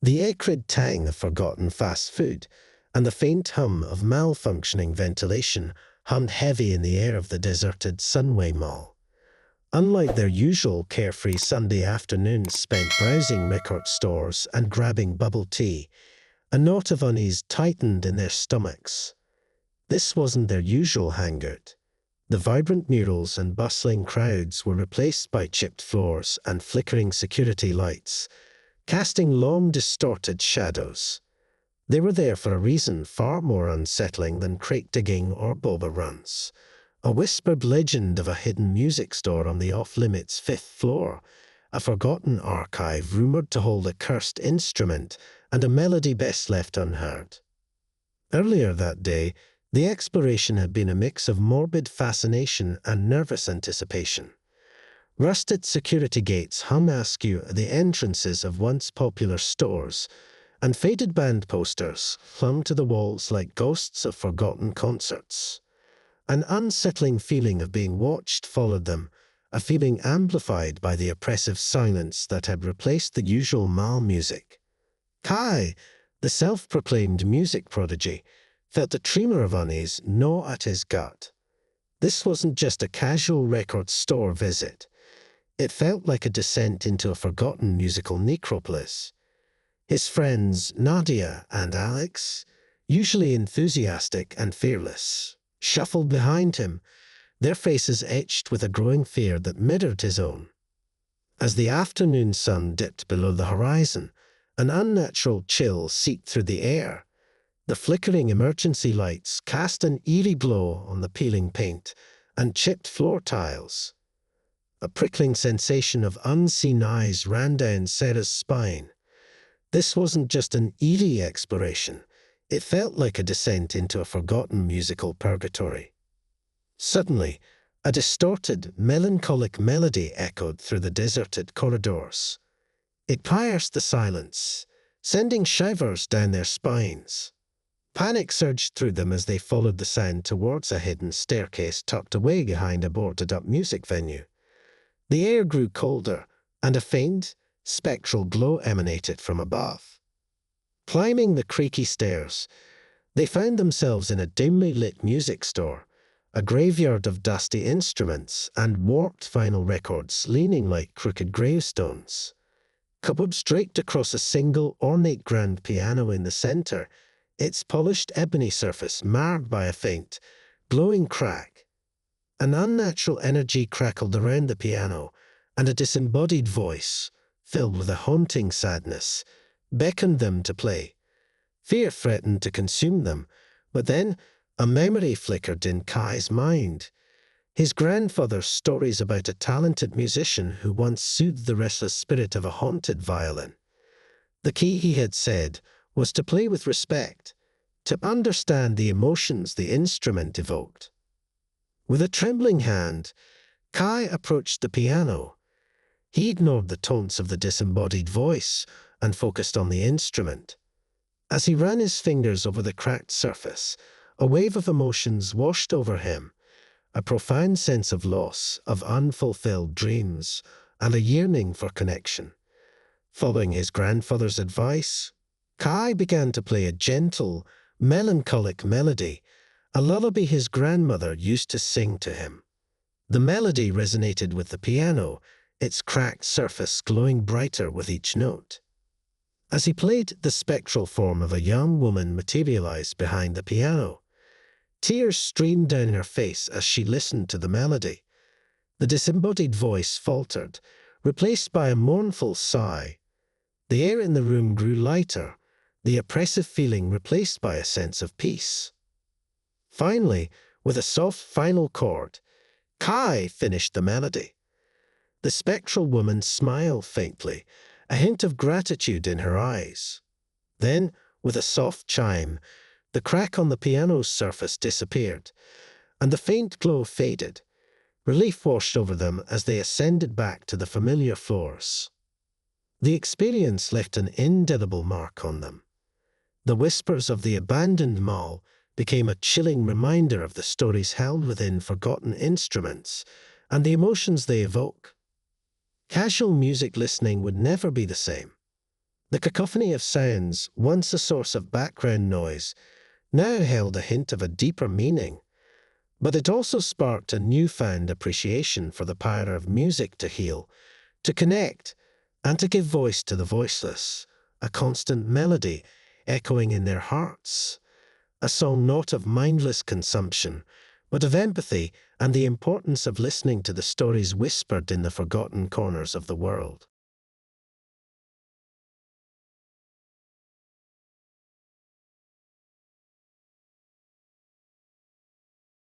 The acrid tang of forgotten fast food and the faint hum of malfunctioning ventilation hummed heavy in the air of the deserted Sunway Mall. Unlike their usual carefree Sunday afternoons spent browsing record stores and grabbing bubble tea, a knot of unease tightened in their stomachs. This wasn't their usual hangout. The vibrant murals and bustling crowds were replaced by chipped floors and flickering security lights, casting long, distorted shadows. They were there for a reason far more unsettling than crate digging or boba runs. A whispered legend of a hidden music store on the off-limits fifth floor, a forgotten archive rumored to hold a cursed instrument and a melody best left unheard. Earlier that day, the exploration had been a mix of morbid fascination and nervous anticipation. Rusted security gates hung askew at the entrances of once popular stores, and faded band posters clung to the walls like ghosts of forgotten concerts. An unsettling feeling of being watched followed them, a feeling amplified by the oppressive silence that had replaced the usual mall music. Kai, the self-proclaimed music prodigy, felt a tremor of unease gnaw at his gut. This wasn't just a casual record store visit. It felt like a descent into a forgotten musical necropolis. His friends, Nadia and Alex, usually enthusiastic and fearless, shuffled behind him, their faces etched with a growing fear that mirrored his own. As the afternoon sun dipped below the horizon, an unnatural chill seeped through the air. The flickering emergency lights cast an eerie glow on the peeling paint and chipped floor tiles. A prickling sensation of unseen eyes ran down Sarah's spine. This wasn't just an eerie exploration. It felt like a descent into a forgotten musical purgatory. Suddenly, a distorted, melancholic melody echoed through the deserted corridors. It pierced the silence, sending shivers down their spines. Panic surged through them as they followed the sound towards a hidden staircase tucked away behind a boarded-up music venue. The air grew colder, and a faint, spectral glow emanated from above. Climbing the creaky stairs, they found themselves in a dimly lit music store, a graveyard of dusty instruments and warped vinyl records leaning like crooked gravestones. Cobwebs draped across a single ornate grand piano in the center, its polished ebony surface marred by a faint, glowing crack. An unnatural energy crackled around the piano, and a disembodied voice, filled with a haunting sadness, beckoned them to play. Fear threatened to consume them, but then a memory flickered in Kai's mind. His grandfather's stories about a talented musician who once soothed the restless spirit of a haunted violin. The key, he had said, was to play with respect, to understand the emotions the instrument evoked. With a trembling hand, Kai approached the piano. He ignored the taunts of the disembodied voice and focused on the instrument. As he ran his fingers over the cracked surface, a wave of emotions washed over him, a profound sense of loss, of unfulfilled dreams, and a yearning for connection. Following his grandfather's advice, Kai began to play a gentle, melancholic melody, a lullaby his grandmother used to sing to him. The melody resonated with the piano, its cracked surface glowing brighter with each note. As he played, the spectral form of a young woman materialized behind the piano. Tears streamed down her face as she listened to the melody. The disembodied voice faltered, replaced by a mournful sigh. The air in the room grew lighter, the oppressive feeling replaced by a sense of peace. Finally, with a soft final chord, Kai finished the melody. The spectral woman smiled faintly, a hint of gratitude in her eyes. Then, with a soft chime, the crack on the piano's surface disappeared, and the faint glow faded. Relief washed over them as they ascended back to the familiar floors. The experience left an indelible mark on them. The whispers of the abandoned mall became a chilling reminder of the stories held within forgotten instruments and the emotions they evoke. Casual music listening would never be the same. The cacophony of sounds, once a source of background noise, now held a hint of a deeper meaning. But it also sparked a newfound appreciation for the power of music to heal, to connect, and to give voice to the voiceless, a constant melody echoing in their hearts. A song not of mindless consumption, but of empathy and the importance of listening to the stories whispered in the forgotten corners of the world.